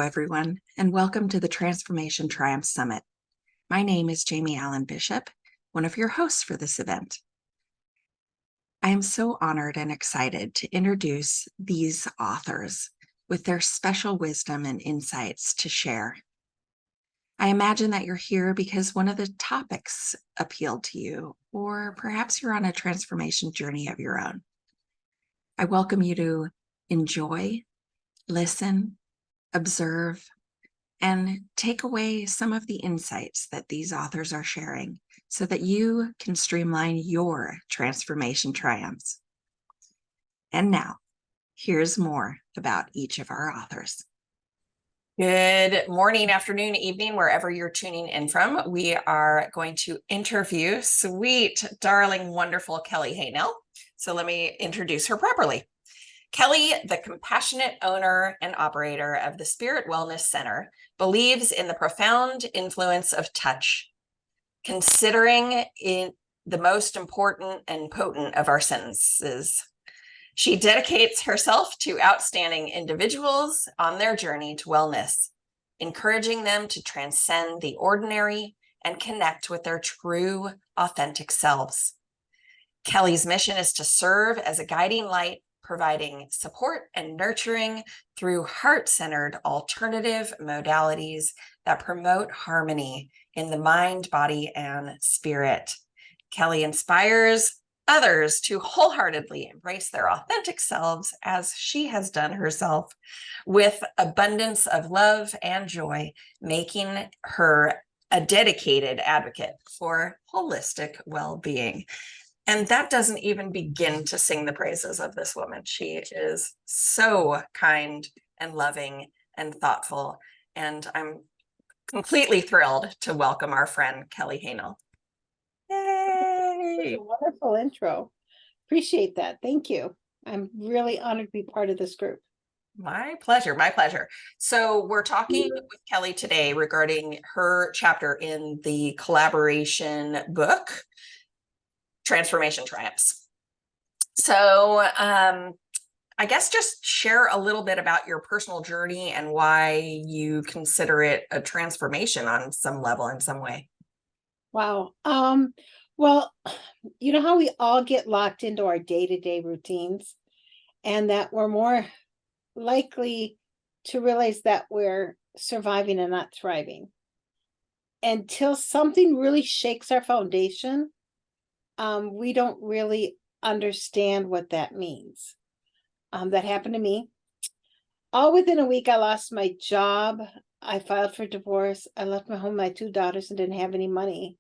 everyone, and welcome to the Transformation Triumph Summit. My name is Jamie Allen Bishop, one of your hosts for this event. I am so honored and excited to introduce these authors with their special wisdom and insights to share. I imagine that you're here because one of the topics appealed to you, or perhaps you're on a transformation journey of your own. I welcome you to enjoy, listen, observe, and take away some of the insights that these authors are sharing so that you can streamline your transformation triumphs. And now, here's more about each of our authors. Good morning, afternoon, evening, wherever you're tuning in from. We are going to interview sweet, darling, wonderful Kellie Haehnel. So let me introduce her properly. Kellie, the compassionate owner and operator of the Spirit Wellness Center, believes in the profound influence of touch, considering it the most important and potent of our senses. She dedicates herself to outstanding individuals on their journey to wellness, encouraging them to transcend the ordinary and connect with their true, authentic selves. Kellie's mission is to serve as a guiding light, providing support and nurturing through heart-centered alternative modalities that promote harmony in the mind, body, and spirit. Kellie inspires others to wholeheartedly embrace their authentic selves as she has done herself, with abundance of love and joy, making her a dedicated advocate for holistic well-being. And that doesn't even begin to sing the praises of this woman. She is so kind and loving and thoughtful. And I'm completely thrilled to welcome our friend, Kellie Haehnel. Yay! Wonderful intro. Appreciate that. Thank you. I'm really honored to be part of this group. My pleasure. My pleasure. So we're talking with Kellie today regarding her chapter in the collaboration book, Transformation Triumphs. So I guess just share a little bit about your personal journey and why you consider it a transformation on some level, in some way. Wow. Well, you know how we all get locked into our day-to-day routines, and that we're more likely to realize that we're surviving and not thriving until something really shakes our foundation. We don't really understand what that means. That happened to me. All within a week, I lost my job. I filed for divorce. I left my home, my 2 daughters, and didn't have any money.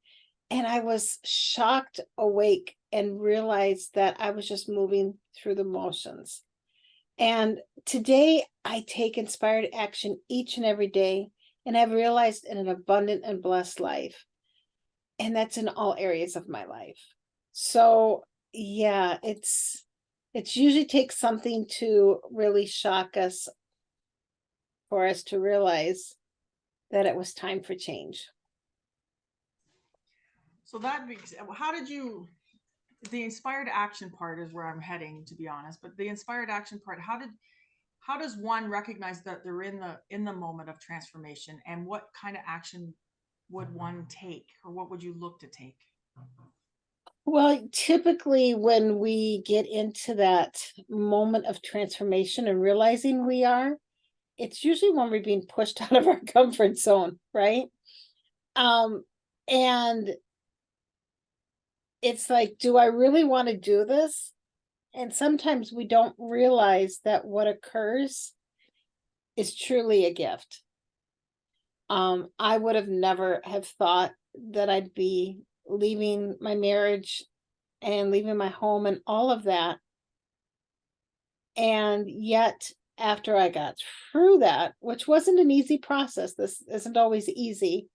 And I was shocked awake and realized that I was just moving through the motions. And today I take inspired action each and every day, and I've realized in an abundant and blessed life. And that's in all areas of my life. So yeah, it's usually takes something to really shock us for us to realize that it was time for change. So that makes, how did you, the inspired action part is where I'm heading, to be honest, but the inspired action part, how does one recognize that they're in the moment of transformation, and what kind of action would one take, or what would you look to take? Well, typically when we get into that moment of transformation and realizing we are, it's usually when we're being pushed out of our comfort zone, right? And it's like, do I really want to do this? And sometimes we don't realize that what occurs is truly a gift. I would have never have thought that I'd be leaving my marriage and leaving my home and all of that. And yet, after I got through that, which wasn't an easy process, this isn't always easy,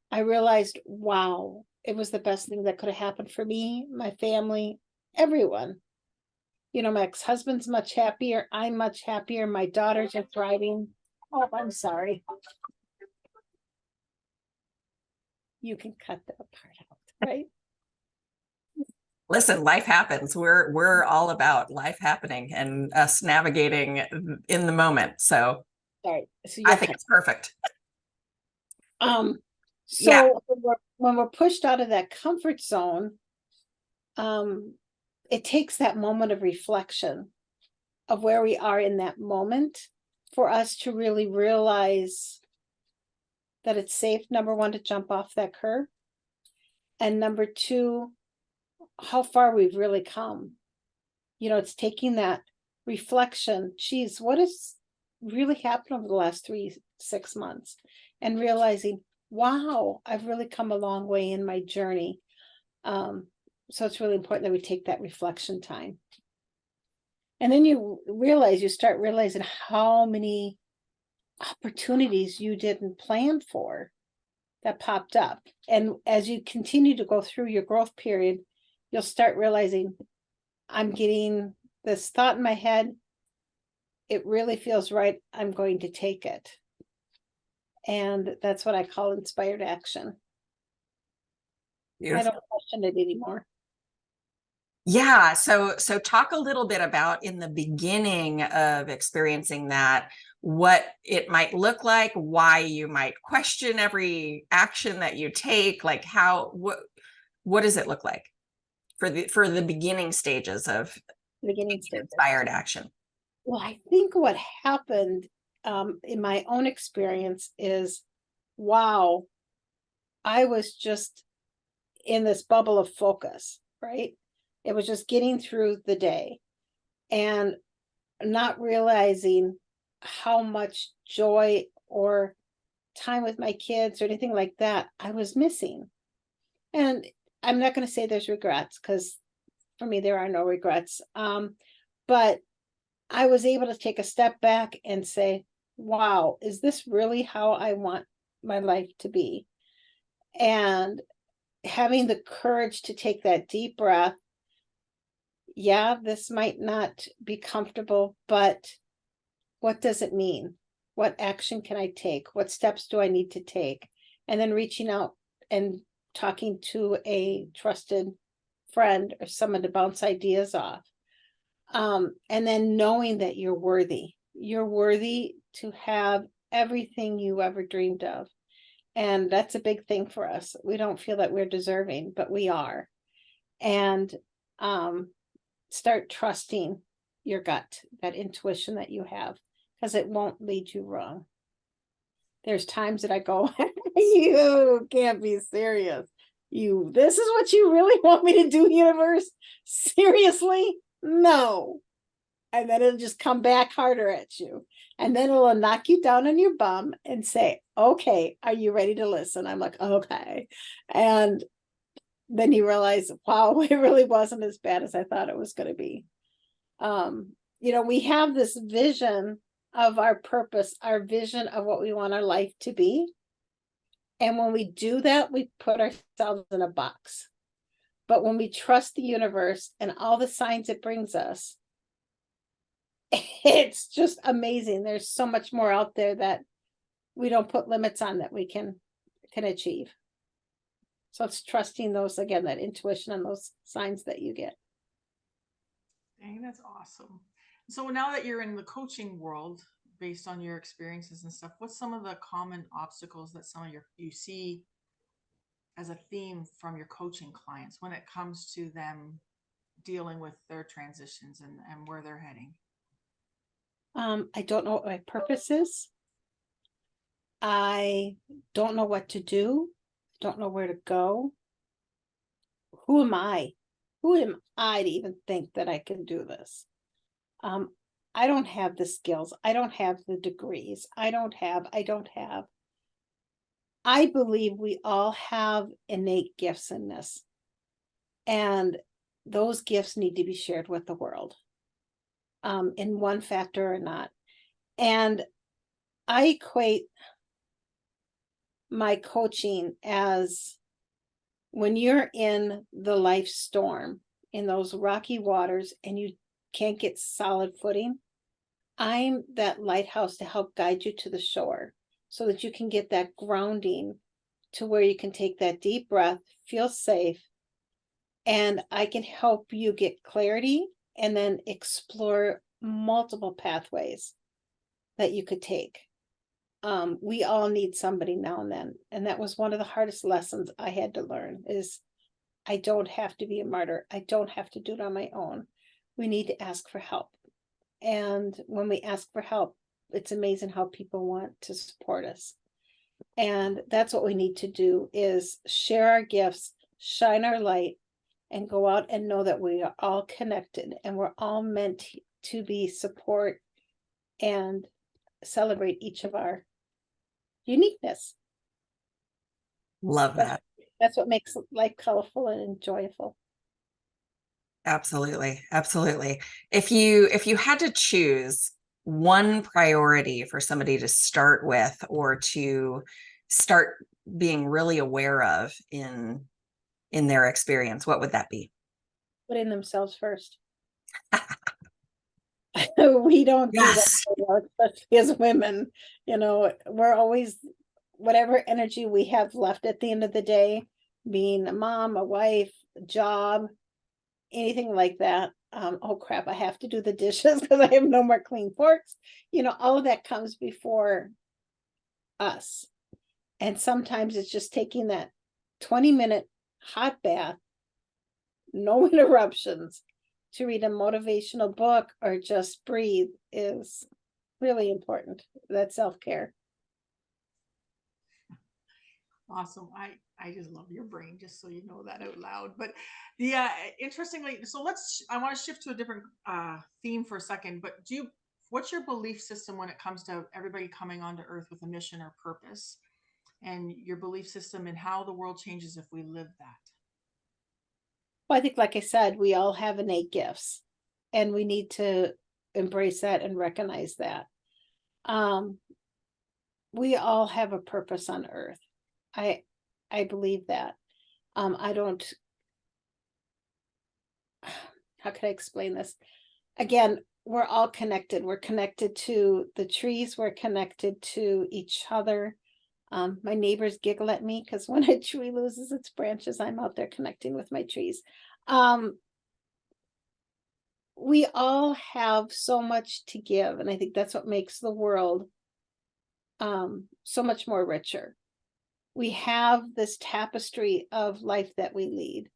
I realized, wow, it was the best thing that could have happened for me, my family, everyone. You know, my ex-husband's much happier. I'm much happier. My daughters are thriving. Oh, I'm sorry. You can cut that part out, right? Listen, life happens. We're all about life happening and us navigating in the moment. So Sorry. So I you're think it's perfect. So Yeah. when we're pushed out of that comfort zone, it takes that moment of reflection of where we are in that moment for us to really realize that it's safe, number one, to jump off that curb. And number two, how far we've really come. You know, it's taking that reflection. Geez, what has really happened over the last 6 months? And realizing, wow, I've really come a long way in my journey. So it's really important that we take that reflection time. And then you start realizing how many opportunities you didn't plan for that popped up. And as you continue to go through your growth period, you'll start realizing, I'm getting this thought in my head. It really feels right. I'm going to take it. And that's what I call inspired action. Beautiful. I don't question it anymore. Yeah. So talk a little bit about in the beginning of experiencing that, what it might look like, why you might question every action that you take, like what does it look like for the beginning stages of Beginning stage. inspired action? Well, I think what happened in my own experience is, wow, I was just in this bubble of focus, right? It was just getting through the day and not realizing how much joy or time with my kids or anything like that I was missing. And I'm not going to say there's regrets, because for me, there are no regrets. But I was able to take a step back and say, wow, is this really how I want my life to be? And having the courage to take that deep breath. Yeah, this might not be comfortable, but what does it mean? What action can I take? What steps do I need to take? And then reaching out and talking to a trusted friend or someone to bounce ideas off. And then knowing that you're worthy to have everything you ever dreamed of. And that's a big thing for us. We don't feel that we're deserving, but we are. And start trusting your gut, that intuition that you have, because it won't lead you wrong. There's times that I go, you can't be serious. This is what you really want me to do, universe? Seriously? No. And then it'll just come back harder at you. And then it'll knock you down on your bum and say, okay, are you ready to listen? I'm like, okay. And then you realize, wow, it really wasn't as bad as I thought it was going to be. You know, we have this vision of our purpose, our vision of what we want our life to be. And when we do that, we put ourselves in a box. But when we trust the universe and all the signs it brings us, it's just amazing. There's so much more out there that we don't put limits on that we can achieve. So it's trusting those, again, that intuition and those signs that you get. Dang, that's awesome. So now that you're in the coaching world, based on your experiences and stuff, what's some of the common obstacles that you see as a theme from your coaching clients when it comes to them dealing with their transitions and where they're heading? I don't know what my purpose is. I don't know what to do. Don't know where to go. Who am I? Who am I to even think that I can do this? I don't have the skills. I don't have the degrees. I don't have. I believe we all have innate gifts in this. And those gifts need to be shared with the world, in one factor or not. And I equate my coaching as when you're in the life storm, in those rocky waters, and you can't get solid footing, I'm that lighthouse to help guide you to the shore so that you can get that grounding to where you can take that deep breath, feel safe, and I can help you get clarity and then explore multiple pathways that you could take. we all need somebody now and then. And that was one of the hardest lessons I had to learn is I don't have to be a martyr. I don't have to do it on my own. We need to ask for help. And when we ask for help, it's amazing how people want to support us. And that's what we need to do is share our gifts, shine our light, and go out and know that we are all connected and we're all meant to be support and celebrate each of our uniqueness. Love that. That's what makes life colorful and joyful. Absolutely. Absolutely. If you had to choose one priority for somebody to start with or to start being really aware of in their experience, what would that be? Putting themselves first. We don't do that Yes. very well, especially as women. You know, we're always, whatever energy we have left at the end of the day, being a mom, a wife, a job, anything like that. Oh crap, I have to do the dishes because I have no more clean forks. You know, all of that comes before us. And sometimes it's just taking that 20-minute hot bath, no interruptions, to read a motivational book or just breathe is really important. That's self-care. Awesome. I just love your brain, just so you know that out loud. But the interestingly, so I want to shift to a different theme for a second. But what's your belief system when it comes to everybody coming onto Earth with a mission or purpose, and your belief system and how the world changes if we live that? Well, I think, like I said, we all have innate gifts, and we need to embrace that and recognize that. We all have a purpose on Earth. I believe that. I don't. How can I explain this? Again, we're all connected. We're connected to the trees. We're connected to each other. My neighbors giggle at me because when a tree loses its branches, I'm out there connecting with my trees. We all have so much to give, and I think that's what makes the world so much more richer. We have this tapestry of life that we lead,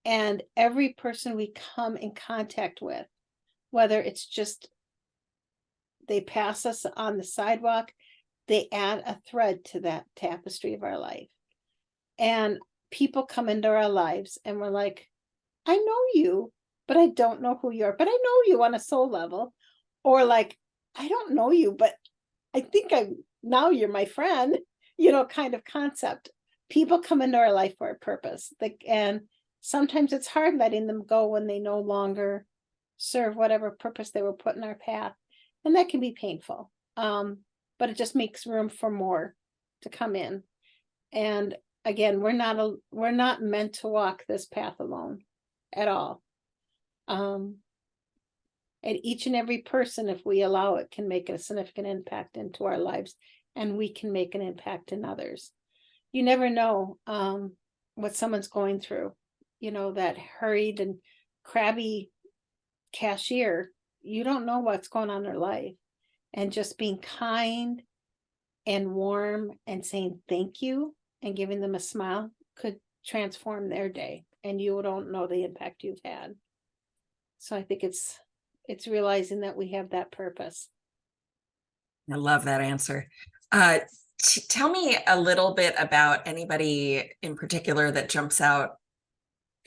and every person we come in contact with, whether it's just they pass us on the sidewalk, they add a thread to that tapestry of our life. And people come into our lives and we're like, I know you, but I don't know who you are, but I know you on a soul level. Or like, I don't know you, but I think now you're my friend, kind of concept. People come into our life for a purpose. And sometimes it's hard letting them go when they no longer serve whatever purpose they were put in our path. And that can be painful. But it just makes room for more to come in. And again, we're not meant to walk this path alone at all. And each and every person, if we allow it, can make a significant impact into our lives, and we can make an impact in others. You never know what someone's going through. That hurried and crabby cashier, you don't know what's going on in their life. And just being kind and warm and saying thank you and giving them a smile could transform their day, and you don't know the impact you've had. So I think it's realizing that we have that purpose. I love that answer. Tell me a little bit about anybody in particular that jumps out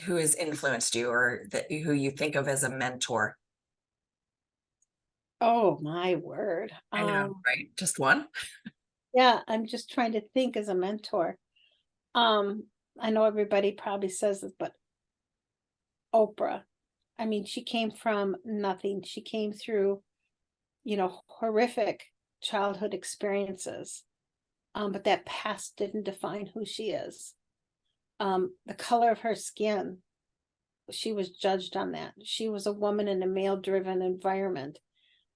who has influenced you or who you think of as a mentor. Oh my word. I know, right? Just one? Yeah, I'm just trying to think as a mentor. I know everybody probably says this, but Oprah. I mean, she came from nothing. She came through, horrific childhood experiences. But that past didn't define who she is. The color of her skin, she was judged on that. She was a woman in a male-driven environment.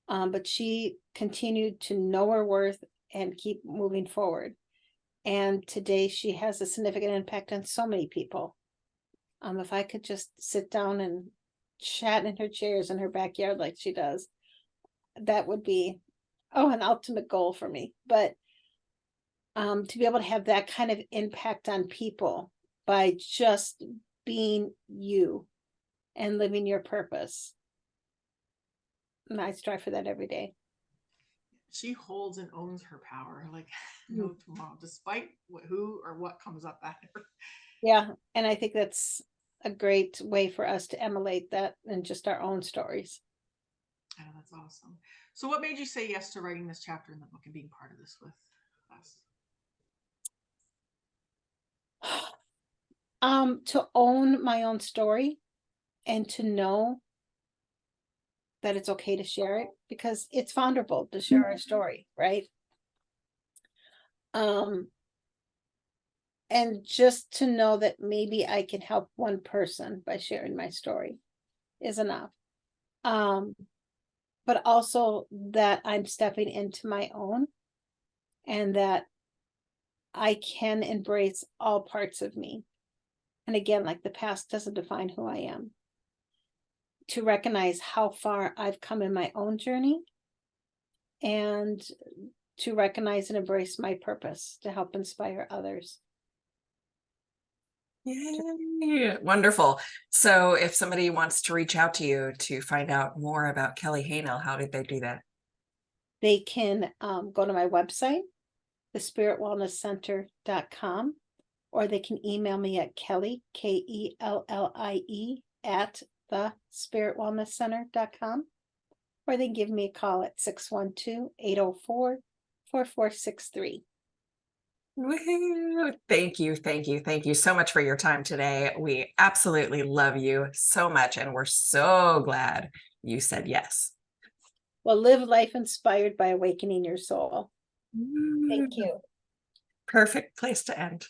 But she continued to know her worth and keep moving forward. And today she has a significant impact on so many people. If I could just sit down and chat in her chairs in her backyard like she does, that would be, an ultimate goal for me. But to be able to have that kind of impact on people by just being you and living your purpose. And I strive for that every day. She holds and owns her power like no tomorrow, despite who or what comes up at her. Yeah, and I think that's a great way for us to emulate that in just our own stories. Oh, that's awesome. So what made you say yes to writing this chapter in the book and being part of this with us? To own my own story and to know that it's okay to share it, because it's vulnerable to share our story, right? And just to know that maybe I can help one person by sharing my story is enough. But also that I'm stepping into my own and that I can embrace all parts of me. And again, like the past doesn't define who I am. To recognize how far I've come in my own journey and to recognize and embrace my purpose to help inspire others. Yay. Wonderful. So if somebody wants to reach out to you to find out more about Kellie Haehnel, how did they do that? They can go to my website, thespiritwellnesscenter.com, or they can email me at Kellie, Kellie, at thespiritwellnesscenter.com, or they can give me a call at 612-804-4463. Woohoo. Thank you. Thank you. Thank you so much for your time today. We absolutely love you so much, and we're so glad you said yes. Well, live life inspired by awakening your soul. Thank you. Perfect place to end.